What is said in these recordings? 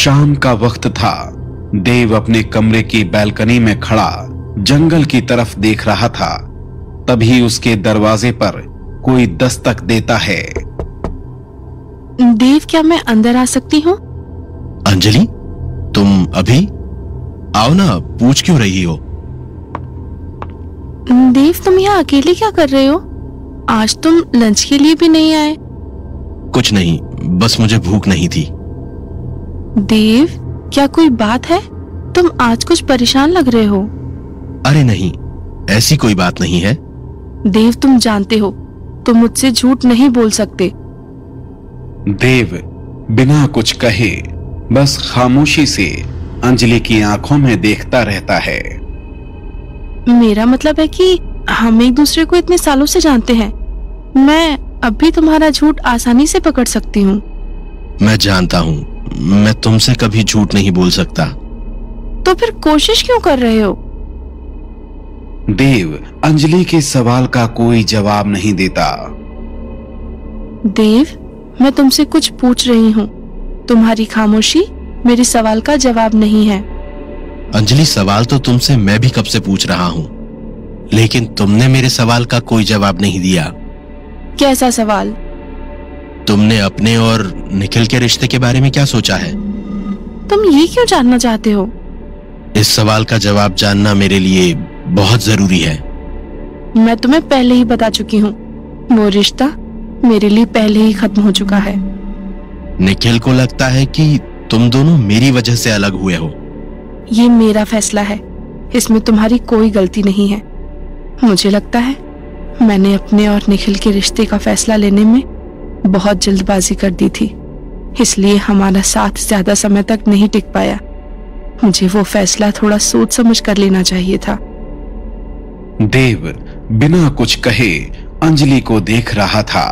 शाम का वक्त था। देव अपने कमरे की बैल्कनी में खड़ा जंगल की तरफ देख रहा था। तभी उसके दरवाजे पर कोई दस्तक देता है। देव, क्या मैं अंदर आ सकती हूँ? अंजलि, तुम अभी आओ ना, पूछ क्यों रही हो? देव, तुम यहाँ अकेले क्या कर रहे हो? आज तुम लंच के लिए भी नहीं आए। कुछ नहीं, बस मुझे भूख नहीं थी। देव, क्या कोई बात है? तुम आज कुछ परेशान लग रहे हो। अरे नहीं, ऐसी कोई बात नहीं है। देव, तुम जानते हो तुम मुझसे झूठ नहीं बोल सकते। देव बिना कुछ कहे बस खामोशी से अंजलि की आंखों में देखता रहता है। मेरा मतलब है कि हम एक दूसरे को इतने सालों से जानते हैं। मैं अब भी तुम्हारा झूठ आसानी से पकड़ सकती हूँ। मैं जानता हूँ, मैं तुमसे कभी झूठ नहीं बोल सकता। तो फिर कोशिश क्यों कर रहे हो? देव अंजलि के सवाल का कोई जवाब नहीं देता। देव, मैं तुमसे कुछ पूछ रही हूँ। तुम्हारी खामोशी मेरे सवाल का जवाब नहीं है। अंजलि, सवाल तो तुमसे मैं भी कब से पूछ रहा हूँ, लेकिन तुमने मेरे सवाल का कोई जवाब नहीं दिया। कैसा सवाल? तुमने अपने और निखिल के रिश्ते के बारे में क्या सोचा है? तुम ये क्यों जानना चाहते हो? इस सवाल का जवाब जानना मेरे लिए बहुत जरूरी है। मैं तुम्हें पहले ही बता चुकी हूँ, वो रिश्ता मेरे लिए पहले ही खत्म हो चुका है। निखिल को लगता है कि तुम दोनों मेरी वजह से अलग हुए हो। ये मेरा फैसला है, इसमें तुम्हारी कोई गलती नहीं है। मुझे लगता है मैंने अपने और निखिल के रिश्ते का फैसला लेने में बहुत जल्दबाजी कर दी थी, इसलिए हमारा साथ ज्यादा समय तक नहीं टिक पाया। मुझे वो फैसला थोड़ा सोच समझ कर लेना चाहिए था। देव बिना कुछ कहे अंजलि को देख रहा था।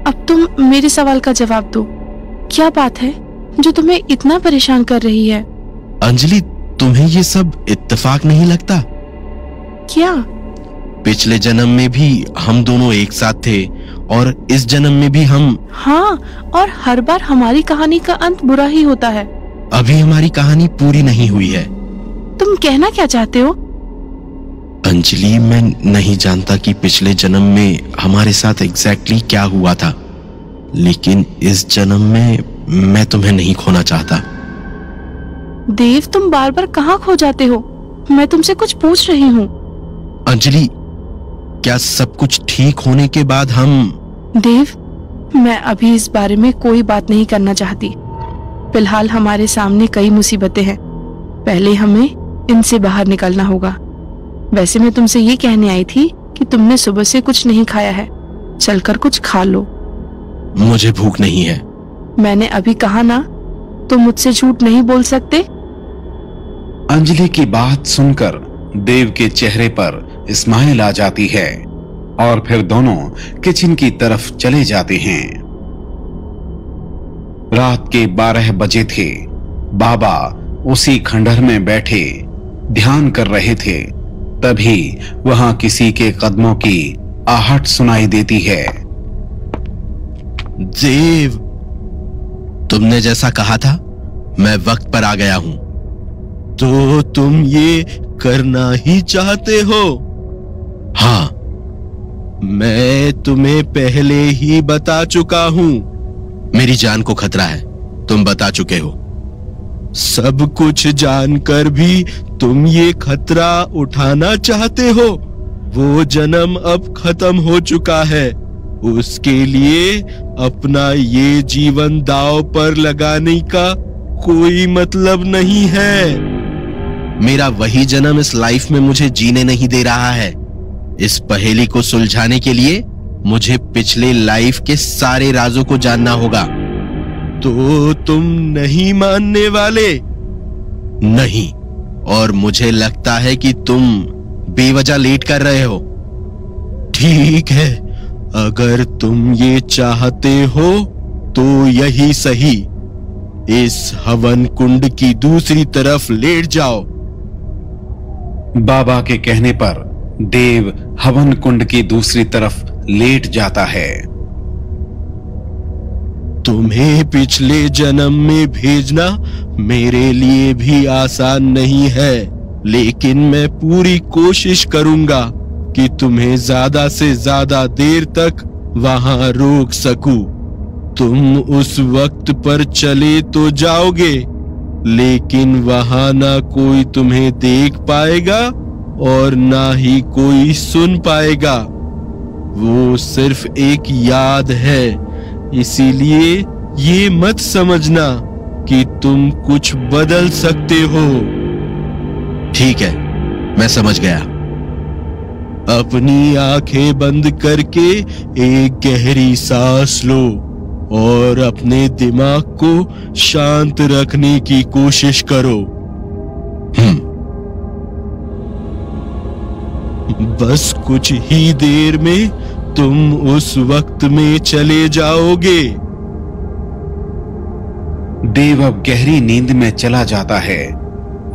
अब तुम मेरे सवाल का जवाब दो। क्या बात है जो तुम्हें इतना परेशान कर रही है? अंजलि, तुम्हें ये सब इत्तेफाक नहीं लगता? क्या? पिछले जन्म में भी हम दोनों एक साथ थे और इस जन्म में भी हम। हाँ, और हर बार हमारी कहानी का अंत बुरा ही होता है। अभी हमारी कहानी पूरी नहीं हुई है। तुम कहना क्या चाहते हो? अंजलि, मैं नहीं जानता कि पिछले जन्म में हमारे साथ एग्जैक्टली क्या हुआ था, लेकिन इस जन्म में मैं तुम्हें नहीं खोना चाहता। देव, तुम बार बार कहाँ खो जाते हो? मैं तुमसे कुछ पूछ रही हूँ। अंजलि, क्या सब कुछ ठीक होने के बाद हम। देव, मैं अभी इस बारे में कोई बात नहीं करना चाहती। फिलहाल हमारे सामने कई मुसीबतें हैं, पहले हमें इनसे बाहर निकलना होगा। वैसे मैं तुमसे ये कहने आई थी कि तुमने सुबह से कुछ नहीं खाया है, चलकर कुछ खा लो। मुझे भूख नहीं है। मैंने अभी कहा ना, तुम मुझसे झूठ नहीं बोल सकते। अंजलि की बात सुनकर देव के चेहरे पर स्माइल आ जाती है और फिर दोनों किचन की तरफ चले जाते हैं। रात के 12 बजे थे। बाबा उसी खंडहर में बैठे ध्यान कर रहे थे। तभी वहां किसी के कदमों की आहट सुनाई देती है। देव, तुमने जैसा कहा था, मैं वक्त पर आ गया हूं। तो तुम ये करना ही चाहते हो? हाँ, मैं तुम्हें पहले ही बता चुका हूं। मेरी जान को खतरा है, तुम बता चुके हो। सब कुछ जानकर भी तुम ये खतरा उठाना चाहते हो। वो जन्म अब खत्म हो चुका है, उसके लिए अपना ये जीवन दांव पर लगाने का कोई मतलब नहीं है। मेरा वही जन्म इस लाइफ में मुझे जीने नहीं दे रहा है। इस पहेली को सुलझाने के लिए मुझे पिछले लाइफ के सारे राजों को जानना होगा। तो तुम नहीं मानने वाले? नहीं, और मुझे लगता है कि तुम बेवजह लेट कर रहे हो। ठीक है, अगर तुम ये चाहते हो तो यही सही। इस हवन कुंड की दूसरी तरफ लेट जाओ। बाबा के कहने पर देव हवन कुंड की दूसरी तरफ लेट जाता है। तुम्हें पिछले जन्म में भेजना मेरे लिए भी आसान नहीं है, लेकिन मैं पूरी कोशिश करूंगा कि तुम्हें ज्यादा से ज्यादा देर तक वहां रोक सकूं। तुम उस वक्त पर चले तो जाओगे, लेकिन वहां ना कोई तुम्हें देख पाएगा और ना ही कोई सुन पाएगा। वो सिर्फ एक याद है, इसीलिए ये मत समझना कि तुम कुछ बदल सकते हो। ठीक है, मैं समझ गया। अपनी आंखें बंद करके एक गहरी सांस लो और अपने दिमाग को शांत रखने की कोशिश करो। बस कुछ ही देर में तुम उस वक्त में चले जाओगे। देव अब गहरी नींद में चला जाता है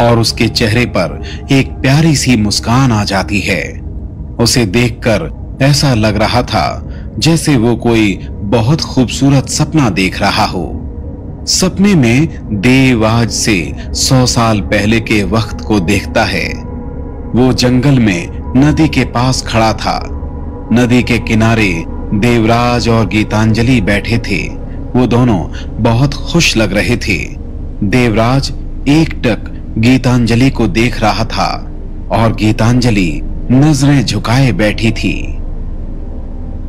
और उसके चेहरे पर एक प्यारी सी मुस्कान आ जाती है। उसे देखकर ऐसा लग रहा था जैसे वो कोई बहुत खूबसूरत सपना देख रहा हो। सपने में देव आज से 100 साल पहले के वक्त को देखता है। वो जंगल में नदी के पास खड़ा था। नदी के किनारे देवराज और गीतांजलि बैठे थे। वो दोनों बहुत खुश लग रहे थे। देवराज एकटक गीतांजलि को देख रहा था और गीतांजलि नजरें झुकाए बैठी थी।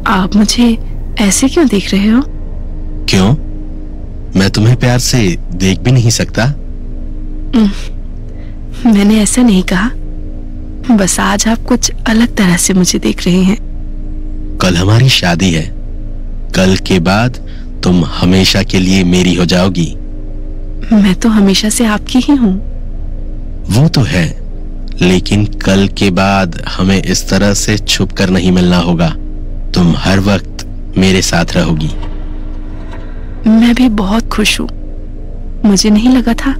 आप मुझे ऐसे क्यों देख रहे हो? क्यों? मैं तुम्हें प्यार से देख भी नहीं सकता? मैंने ऐसा नहीं कहा, बस आज आप कुछ अलग तरह से मुझे देख रहे हैं। कल हमारी शादी है। कल के बाद तुम हमेशा के लिए मेरी हो जाओगी। मैं तो हमेशा से आपकी ही हूँ। वो तो है, लेकिन कल के बाद हमें इस तरह से छुप कर नहीं मिलना होगा। तुम हर वक्त मेरे साथ रहोगी। मैं भी बहुत खुश हूँ। मुझे नहीं लगा था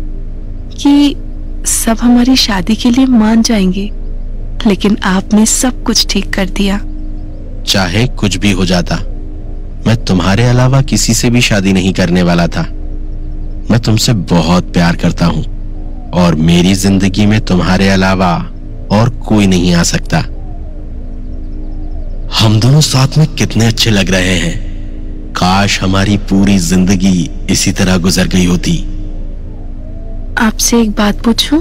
कि सब हमारी शादी के लिए मान जाएंगे, लेकिन आपने सब कुछ ठीक कर दिया। चाहे कुछ भी हो जाता, मैं तुम्हारे अलावा किसी से भी शादी नहीं करने वाला था। मैं तुमसे बहुत प्यार करता हूँ और मेरी जिंदगी में तुम्हारे अलावा और कोई नहीं आ सकता। हम दोनों साथ में कितने अच्छे लग रहे हैं। काश हमारी पूरी जिंदगी इसी तरह गुजर गई होती। आपसे एक बात पूछूं?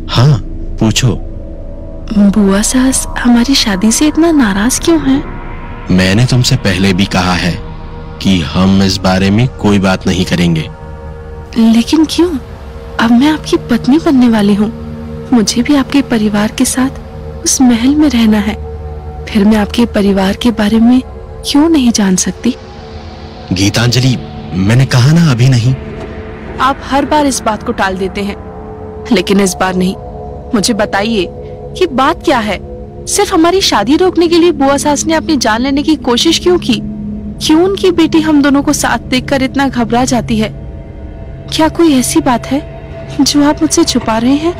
हाँ, पूछो। बुआ सास हमारी शादी से इतना नाराज क्यों हैं? मैंने तुमसे पहले भी कहा है कि हम इस बारे में कोई बात नहीं करेंगे। लेकिन क्यों? अब मैं आपकी पत्नी बनने वाली हूँ। मुझे भी आपके परिवार के साथ उस महल में रहना है। फिर मैं आपके परिवार के बारे में क्यों नहीं जान सकती? गीतांजलि, मैंने कहा ना अभी नहीं। आप हर बार इस बात को टाल देते हैं, लेकिन इस बार नहीं। मुझे बताइए कि बात क्या है? सिर्फ हमारी शादी रोकने के लिए बुआ सास ने अपनी जान लेने की कोशिश क्यों की? क्यों उनकी बेटी हम दोनों को साथ देखकर इतना घबरा जाती है? क्या कोई ऐसी बात है जो आप मुझसे छुपा रहे हैं?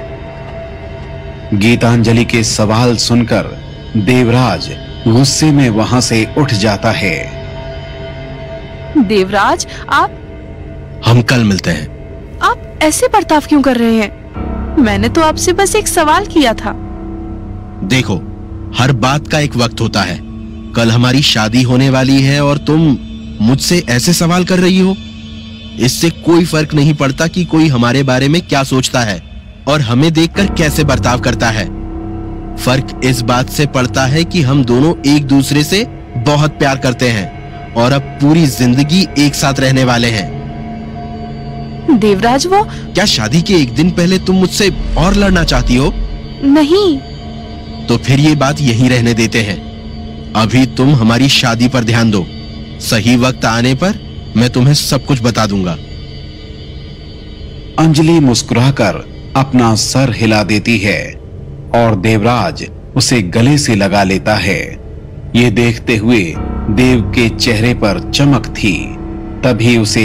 गीतांजलि के सवाल सुनकर देवराज गुस्से में वहां से उठ जाता है। देवराज, आप हम कल मिलते हैं। आप ऐसे बर्ताव क्यों कर रहे हैं? मैंने तो आपसे बस एक सवाल किया था। देखो, हर बात का एक वक्त होता है। कल हमारी शादी होने वाली है और तुम मुझसे ऐसे सवाल कर रही हो। इससे कोई फर्क नहीं पड़ता कि कोई हमारे बारे में क्या सोचता है और हमें देखकर कैसे बर्ताव करता है। फर्क इस बात से पड़ता है कि हम दोनों एक दूसरे से बहुत प्यार करते हैं और अब पूरी जिंदगी एक साथ रहने वाले हैं। देवराज, वो क्या शादी के एक दिन पहले तुम मुझसे और लड़ना चाहती हो? नहीं। तो फिर ये बात यहीं रहने देते हैं। अभी तुम हमारी शादी पर ध्यान दो। सही वक्त आने पर मैं तुम्हें सब कुछ बता दूंगा। अंजलि मुस्कुराकर अपना सर हिला देती है और देवराज उसे गले से लगा लेता है। ये देखते हुए देव के चेहरे पर चमक थी। तभी उसे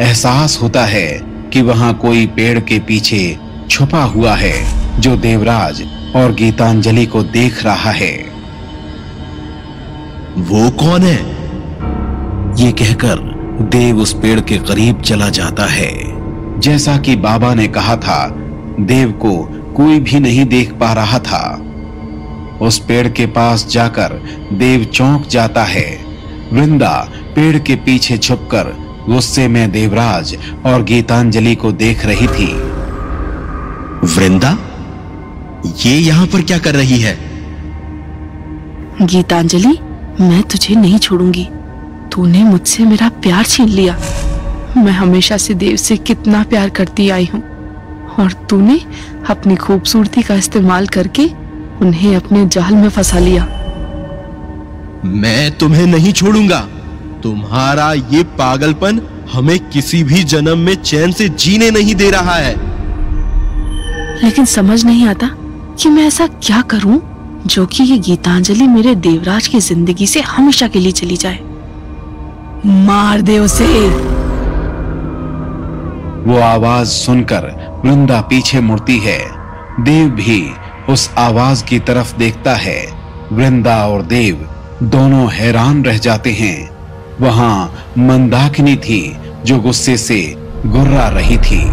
एहसास होता है कि वहां कोई पेड़ के पीछे छुपा हुआ है जो देवराज और गीतांजलि को देख रहा है। वो कौन है? ये कहकर देव उस पेड़ के करीब चला जाता है। जैसा कि बाबा ने कहा था, देव को कोई भी नहीं देख पा रहा था। उस पेड़ के पास जाकर देव चौंक जाता है। वृंदा पेड़ के पीछे छुपकर गुस्से में देवराज और गीतांजलि को देख रही थी। वृंदा, ये यहां पर क्या कर रही है? गीतांजलि, मैं तुझे नहीं छोड़ूंगी। तूने मुझसे मेरा प्यार छीन लिया। मैं हमेशा से देव से कितना प्यार करती आई हूँ, और तूने अपनी खूबसूरती का इस्तेमाल करके उन्हें अपने जाल में फंसा लिया। मैं तुम्हें नहीं छोड़ूंगा। तुम्हारा ये पागलपन हमें किसी भी जन्म में चैन से जीने नहीं दे रहा है। लेकिन समझ नहीं आता कि मैं ऐसा क्या करूं जो कि ये गीतांजलि मेरे देवराज की जिंदगी से हमेशा के लिए चली जाए। मार दे उसे। वो आवाज सुनकर वृंदा पीछे मुड़ती है। देव भी उस आवाज की तरफ देखता है। वृंदा और देव दोनों हैरान रह जाते हैं। वहां मंदाकिनी थी जो गुस्से से गुर्रा रही थी।